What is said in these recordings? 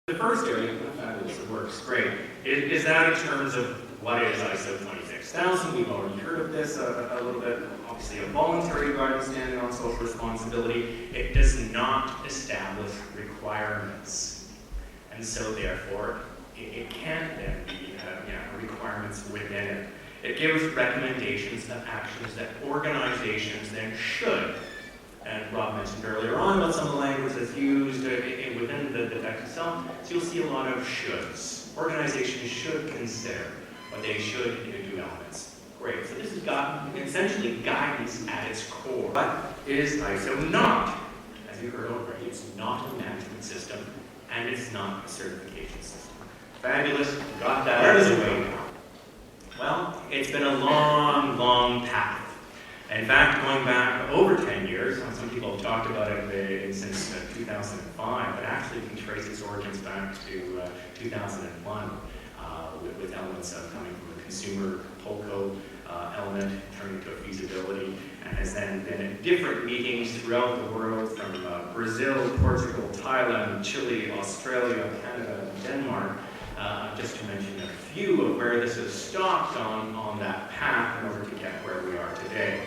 The first area, fabulous, it works great, is that in terms of what is ISO 26000. We've already heard of this a little bit. Obviously, a voluntary guidance standard on social responsibility. It does not establish requirements, and so therefore it can't then be requirements within it. It gives recommendations of actions that organizations then should. And Rob mentioned earlier on about some of the language that's used within the text itself. So you'll see a lot of shoulds. Organizations should consider what they should do elements. Great. So this has got essentially guidance at its core. What is ISO not? As you heard already, it's not a management system, and it's not a certification system. Fabulous. Got that out of the way now. Well, it's been a long, long path. In fact, going back over 10 years, some people have talked about it since 2005, but actually you can trace its origins back to 2001 with elements coming from a consumer POCO element turning to a feasibility, and has then been at different meetings throughout the world from Brazil, Portugal, Thailand, Chile, Australia, Canada, and Denmark, just to mention a few of where this has stopped on that path in order to get where we are today.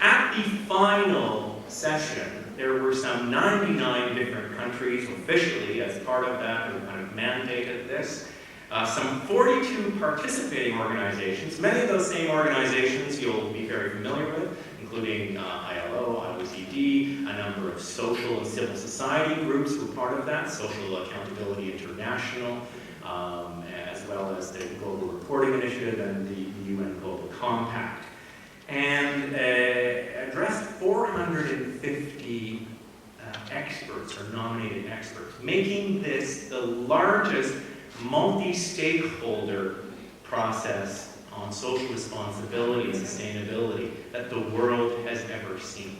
At the final session, there were some 99 different countries officially as part of that who kind of mandated this. Some 42 participating organizations, many of those same organizations you'll be very familiar with, including ILO, OECD, a number of social and civil society groups who were part of that, Social Accountability International, as well as the Global Reporting Initiative and the UN Global Compact. And addressed 450 experts or nominated experts, making this the largest multi-stakeholder process on social responsibility and sustainability that the world has ever seen.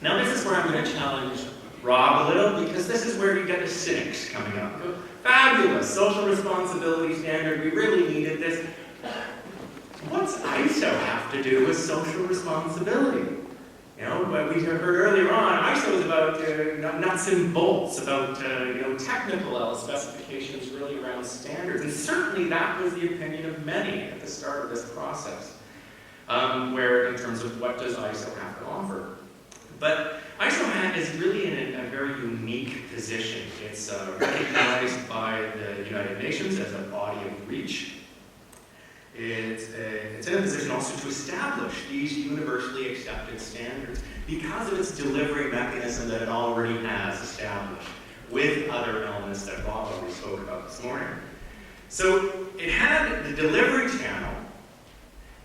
Now this is where I'm going to challenge Rob a little, because this is where you get the cynics coming up. Fabulous, social responsibility standard, we really needed this. What's ISO have to do with social responsibility? You know, but we heard earlier on, ISO is about nuts and bolts, about technical specifications really around standards, and certainly that was the opinion of many at the start of this process, where in terms of what does ISO have to offer. But ISO is really in a very unique position. It's recognized by the United Nations as a body of reach. It's in a position also to establish these universally accepted standards because of its delivery mechanism that it already has established with other elements that Bob already spoke about this morning. So it had the delivery channel,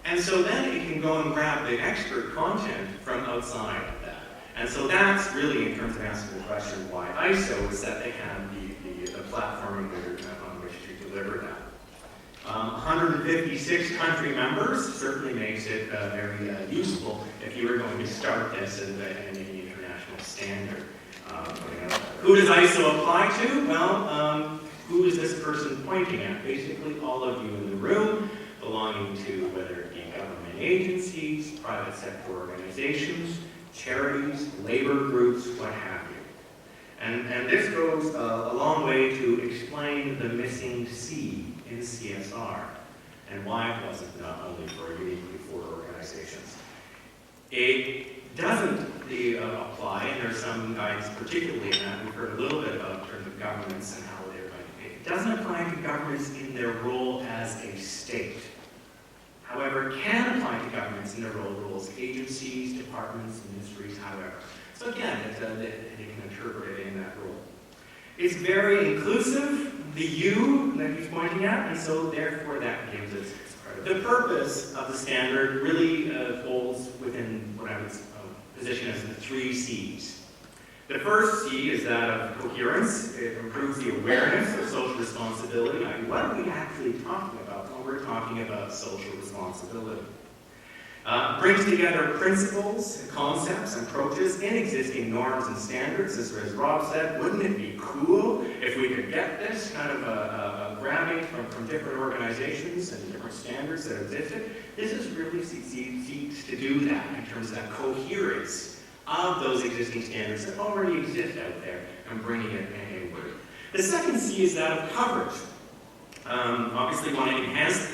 and so then it can go and grab the expert content from outside of that. And so that's really, in terms of answering the question why ISO, is that they have the platform on which to deliver that. 156 country members certainly makes it very useful if you were going to start this as an international standard. Who does ISO apply to? Well, who is this person pointing at? Basically all of you in the room, belonging to whether it be government agencies, private sector organizations, charities, labor groups, what have you. And this goes a long way to explain the missing C in CSR and why it wasn't not only for uniquely for organizations. It doesn't apply, and there's some guidance particularly in that we've heard a little bit about in terms of governments and how they're going to. It doesn't apply to governments in their role as a state. However, it can apply to governments in their role as agencies, departments, ministries, however. So again, you can interpret it in that role. It's very inclusive, the you that he's pointing at, and so therefore that gives us credit. The purpose of the standard really falls within what I would position as the 3 C's. The first C is that of coherence. It improves the awareness of social responsibility. I mean, what are we actually talking about when we're talking about social responsibility? Brings together principles, concepts, and approaches in existing norms and standards. As Rob said, wouldn't it be cool if we could get this kind of a grabbing from different organizations and different standards that existed? This is really seeks to do that in terms of that coherence of those existing standards that already exist out there and bringing it inward. The second C is that of coverage. Obviously, we want to enhance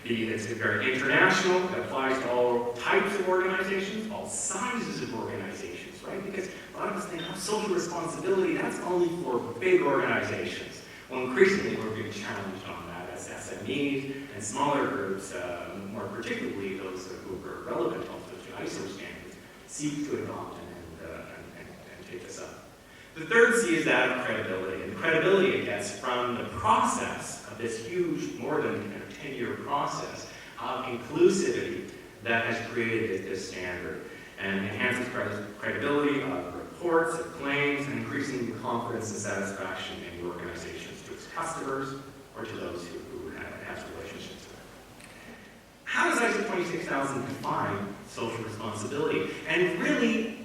it's very international. It applies to all types of organizations, all sizes of organizations, right? Because a lot of us think, social responsibility, that's only for big organizations. Well, increasingly, we're being challenged on that as SMEs and smaller groups, more particularly those who are relevant also to ISO standards, seek to adopt and take this up. The third C is that of credibility. And credibility it gets from the process of this huge, more than 10-year process of inclusivity that has created this standard and enhances credibility of reports, of claims, and increasing the confidence and satisfaction in the organizations to its customers or to those who have relationships with it. How does ISO 26000 define social responsibility? And really,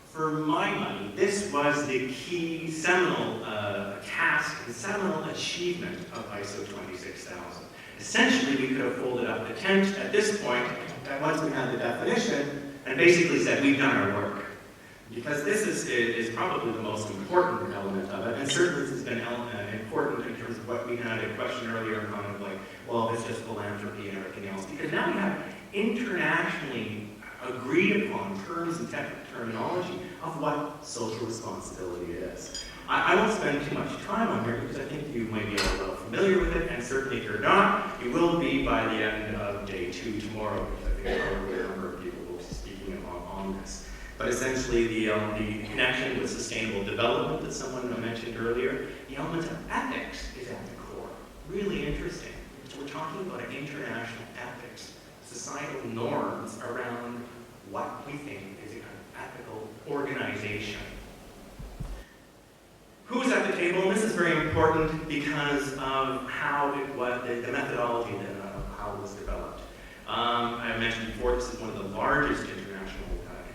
for my money, this was the key seminal task and seminal achievement of ISO 26000. Essentially, we could have folded up the tent at this point, once we had the definition, and basically said, we've done our work. Because this is probably the most important element of it, and certainly this has been important in terms of what we had a question earlier, kind of like, well, it's just philanthropy and everything else. Because now we have internationally agreed upon terms and technical terminology of what social responsibility is. I won't spend too much time on here because I think you might be a little familiar with it, and certainly if you're not, you will be by the end of day 2 tomorrow, because I think probably a number of people will be speaking on this. But essentially the connection with sustainable development that someone mentioned earlier, the element of ethics is at the core. Really interesting. So we're talking about international ethics, societal norms around what we think is an ethical organization. Who's at the table? And this is very important because of how it was, the methodology of how it was developed. I mentioned before, this is one of the largest international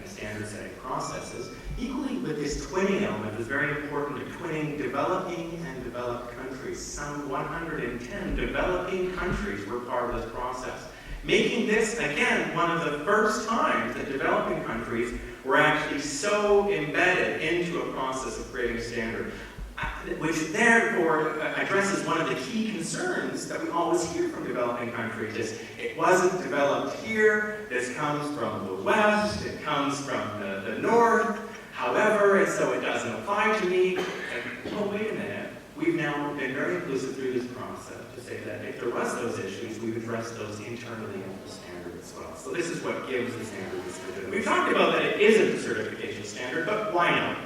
standard setting processes. Equally with this twinning element is very important to twinning developing and developed countries. Some 110 developing countries were part of this process. Making this, again, one of the first times that developing countries were actually so embedded into a process of creating a standard, which therefore addresses one of the key concerns that we always hear from developing countries is, it wasn't developed here, this comes from the West, it comes from the North, however, and so it doesn't apply to me. And, oh, wait a minute, we've now been very inclusive through this process to say that if there was those issues, we've addressed those internally in the standard as well. So this is what gives the standard this rigidity. We've talked about that it isn't a certification standard, but why not?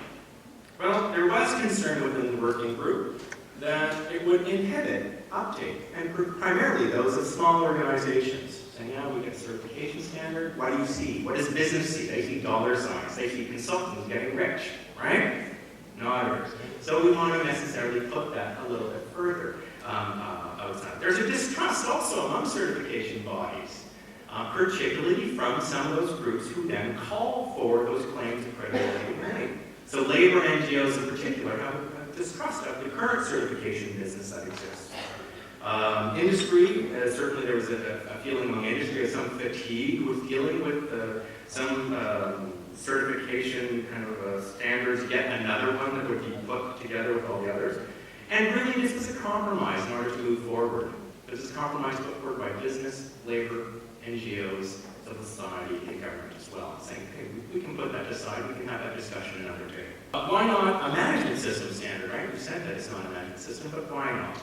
Well, there was concern within the working group that it would inhibit uptake, and primarily those of small organizations. Saying, yeah, we get a certification standard, what do you see? What does business see? They see dollar signs, they see consultants getting rich, right? No others. So we want to necessarily put that a little bit further outside. There's a distrust also among certification bodies, particularly from some of those groups who then call for those claims of credibility made. So labor NGOs in particular have a distrust of the current certification business that exists. Industry, certainly there was a feeling among industry of some fatigue with dealing with some certification kind of standards, yet another one that would be put together with all the others. And really this was a compromise in order to move forward. This is a compromise put forward by business, labor, NGOs, civil society, and government as well, saying, okay, we can put that aside, we can have that discussion another day. But why not a management system standard, right? We said that it's not a management system, but why not?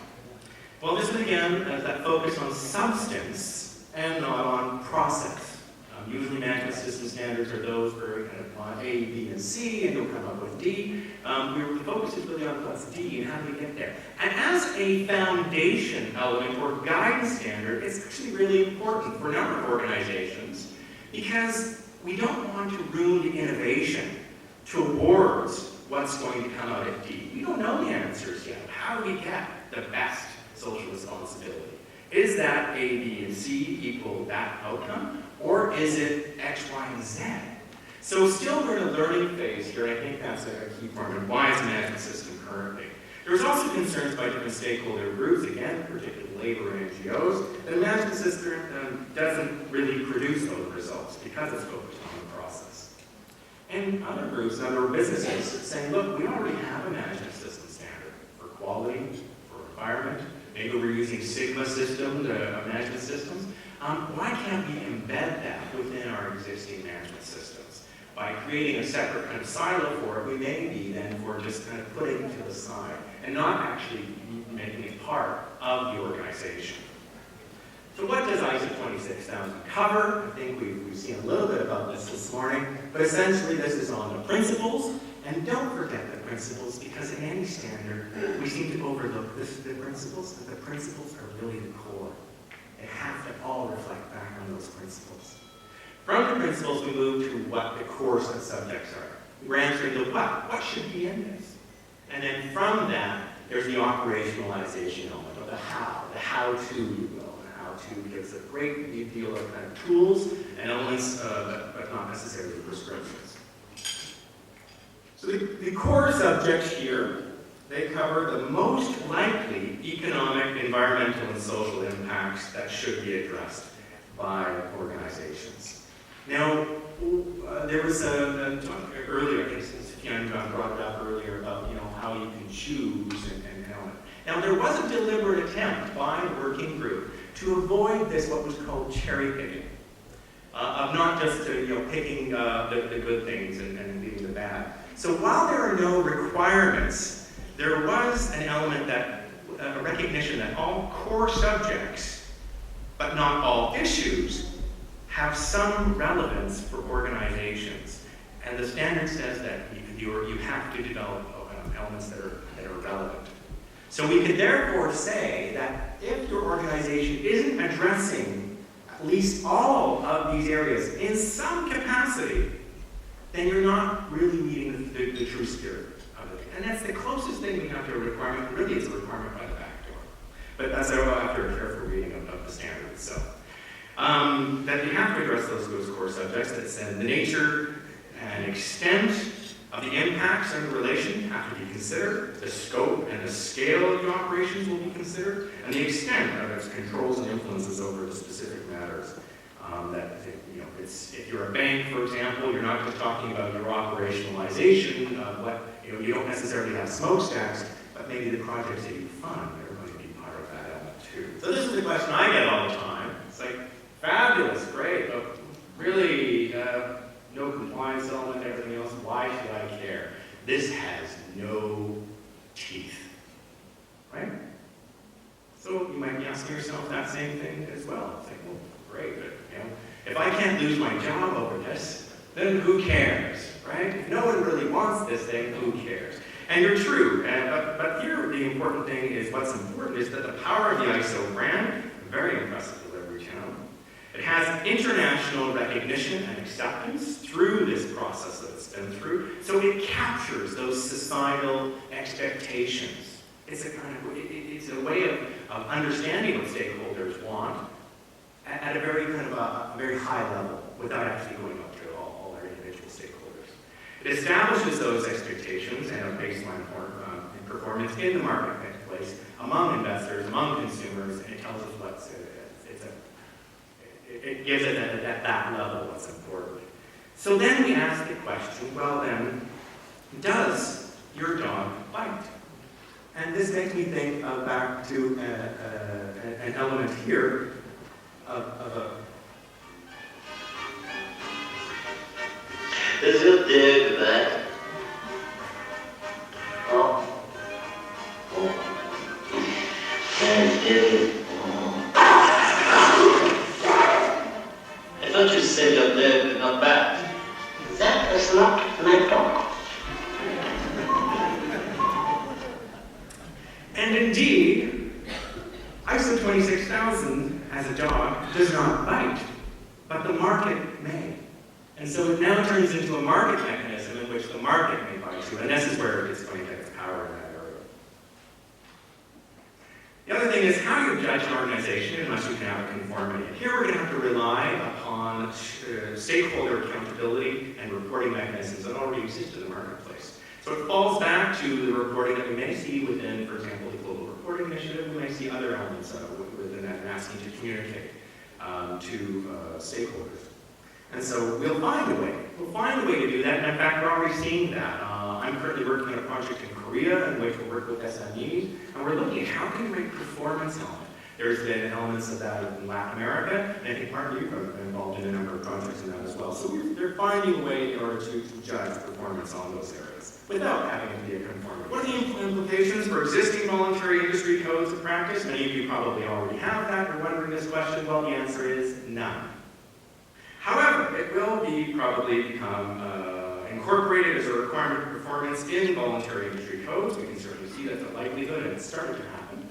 Well, this one again has that focus on substance and not on process. Usually management system standards are those where kind of A, B, and C, and you'll come up with D. The focus is really on what's D and how do we get there. And as a foundation element or guidance standard, it's actually really important for a number of organizations because we don't want to ruin the innovation towards what's going to come out of D. We don't know the answers yet. How do we get the best social responsibility? Is that A, B, and C equal that outcome? Or is it X, Y, and Z? So still we're in a learning phase here, and I think that's a key part of why is the management system currently. There's also concerns by different stakeholder groups, again, particularly labor and NGOs, that the management system doesn't really produce those results because it's focused on the process. And other groups, other businesses saying, look, we already have a management system standard environment. Maybe we're using Sigma systems, management systems. Why can't we embed that within our existing management systems? By creating a separate kind of silo for it, we may be then for just kind of putting it to the side and not actually making it part of the organization. So what does ISO 26000 cover? I think we've seen a little bit about this morning, but essentially this is on the principles. And don't forget the principles, because in any standard, we seem to overlook the principles, but the principles are really the core. They have to all reflect back on those principles. From the principles, we move to what the core subjects are. We're answering the what should be in this? And then from that, there's the operationalization element, or the how-to, you will. The how-to gives a great deal of kind of tools and elements, but not necessarily prescriptions. So the core subjects here, they cover the most likely economic, environmental, and social impacts that should be addressed by organizations. Now, there was a talk earlier, I think Sufyan brought it up earlier about how you can choose and element. Now, there was a deliberate attempt by the working group to avoid this, what was called cherry picking, of not just picking the good things and leaving the bad. So while there are no requirements, there was an element that, a recognition that all core subjects, but not all issues, have some relevance for organizations. And the standard says that you have to develop elements that are relevant. So we could therefore say that if your organization isn't addressing at least all of these areas in some capacity, then you're not really meeting the true spirit of it. And that's the closest thing we have to a requirement. Really, it's a requirement by the back door. But that's after a careful reading of the standards. So that you have to address those core subjects. That's the nature and extent of the impacts on the relation have to be considered. The scope and the scale of the operations will be considered, and the extent of its controls and influences over the specific matters. If you're a bank, for example, you're not just talking about your operationalization of what, you don't necessarily have smokestacks, but maybe the projects that you fund are going to be part of that element too. So this is the question I get all the time. It's like, fabulous, great, but really no compliance element, everything else, why should I care? This has no teeth, right? So you might be asking yourself that same thing as well. It's like, well, great, but if I can't lose my job over this, then who cares, right? If no one really wants this thing, who cares? And you're true, but here the important thing is what's important is that the power of the ISO brand, very impressive delivery channel. It has international recognition and acceptance through this process that it's been through, so it captures those societal expectations. It's a way of understanding what stakeholders want at a very very high level, without actually going up to all our individual stakeholders. It establishes those expectations and a baseline performance in the marketplace among investors, among consumers, and it tells us it gives it at that level what's important. So then we ask the question, well then, does your dog bite? And this makes me think back to an element here of a... Does your dog bite? Oh. I thought you said your dog did not bite. That is not my dog. And indeed, ISO 26000 as a dog does not bite, but the market may. And so it now turns into a market mechanism in which the market may bite you, and this is where it's going to get its power in that area. The other thing is how you judge an organization unless you can have a conformity. Here we're going to have to rely upon stakeholder accountability and reporting mechanisms that already exist in the marketplace. So it falls back to the reporting that we may see within, for example, the Global Reporting Initiative. We may see other elements within that and asking to communicate to stakeholders. And so we'll find a way. We'll find a way to do that. And in fact, we're already seeing that. I'm currently working on a project in Korea in which we're working with SMEs, and we're looking at how can we make performance element. There's been elements of that in Latin America, and I think Mark, you've been involved in a number of projects in that as well. So they're finding a way in order to judge performance on those areas without having to be a conformity. What are the implications for existing voluntary industry codes of practice? Many of you probably already have that. You're wondering this question. Well, the answer is none. However, it will probably become incorporated as a requirement of performance in voluntary industry codes. We can certainly see that's a likelihood, and it's starting to happen.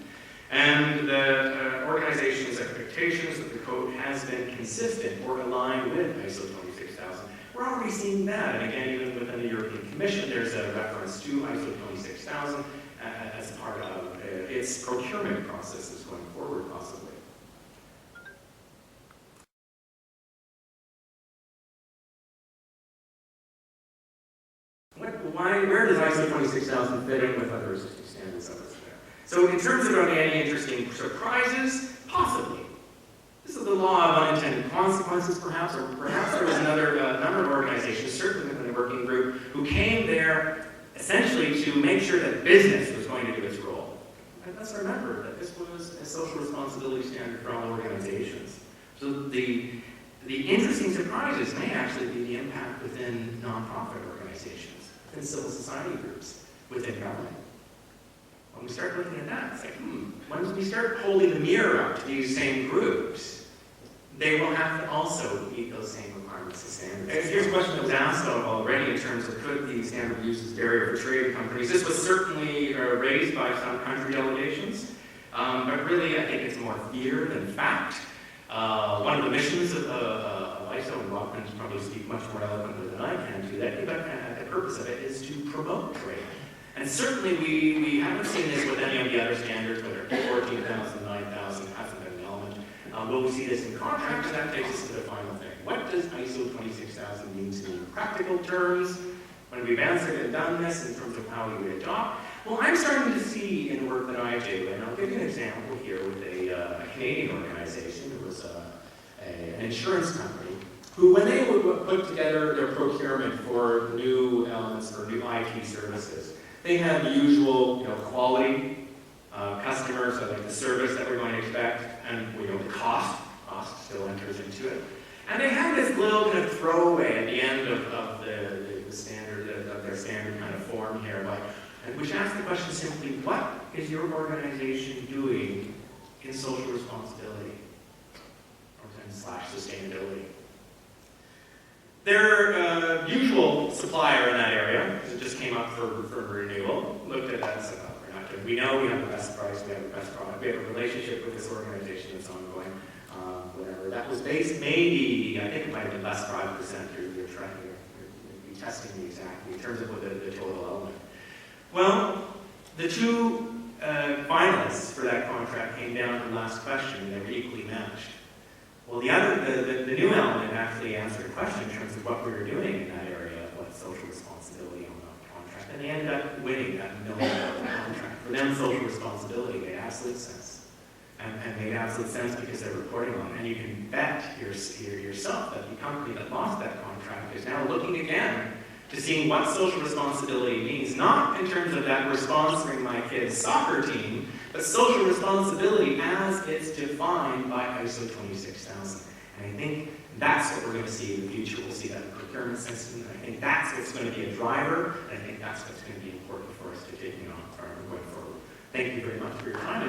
And the organization's expectations that the code has been consistent or aligned with ISO 26000. We're already seeing that, and again, even within the European Commission, there's a reference to ISO 26000 as part of its procurement processes going forward, possibly. Where does ISO 26000 fit in with other existing standards out there? So in terms of any interesting surprises, possibly. This is the law of unintended consequences, perhaps, or perhaps there was another number of organizations, certainly within the working group, who came there essentially to make sure that business was going to do its role. And let's remember that this was a social responsibility standard for all organizations. So the interesting surprises may actually be the impact within nonprofit organizations, within civil society groups, within government. When we start looking at that, it's like, when we start holding the mirror up to these same groups, they will have to also meet those same requirements and standards. Here's a question that was asked already in terms of could the standard use as barrier for trade companies. This was certainly raised by some country delegations, but really I think it's more fear than fact. One of the missions of ISO, and Rob can probably speak much more eloquently than I can to that, but the purpose of it is to promote trade. And certainly we haven't seen this with any of the other standards, whether it's 14,000, 9,000, hasn't been an element. Will we see this in contracts? That takes us to the final thing. What does ISO 26000 mean to me in practical terms? When we've answered and done this in terms of how we would adopt, well, I'm starting to see in the work that I do, and I'll give you an example here with a Canadian organization. It was an insurance company who, when they would put together their procurement for new elements, for new IT services, they had the usual, quality, customers, so like the service that we're going to expect, and the cost still enters into it. And they had this little kind of throwaway at the end of the standard, of their standard kind of form here, which asks the question simply, what is your organization doing in social responsibility or / sustainability? Their usual supplier in that area, because it just came up for renewal, looked at that and said, oh, we're not doing. We know we have the best price, we have the best product, we have a relationship with this organization that's ongoing, whatever. That was based maybe, I think it might have been less 5%, you're testing me exactly in terms of what the total element. Well, the two finalists for that contract came down to the last question, and they were equally matched. Well, the new element actually answered a question in terms of what we were doing in that area, what social responsibility on the contract, and they ended up winning that $1 million contract. For them, social responsibility made absolute sense, and made absolute sense because they're reporting on it. And you can bet yourself that the company that lost that contract is now looking again to seeing what social responsibility means, not in terms of that we're sponsoring my kid's soccer team, but social responsibility as it's defined by ISO 26000. And I think that's what we're going to see in the future. We'll see that in the procurement system, and I think that's what's going to be a driver, and I think that's what's going to be important for us to take on going forward. Thank you very much for your time.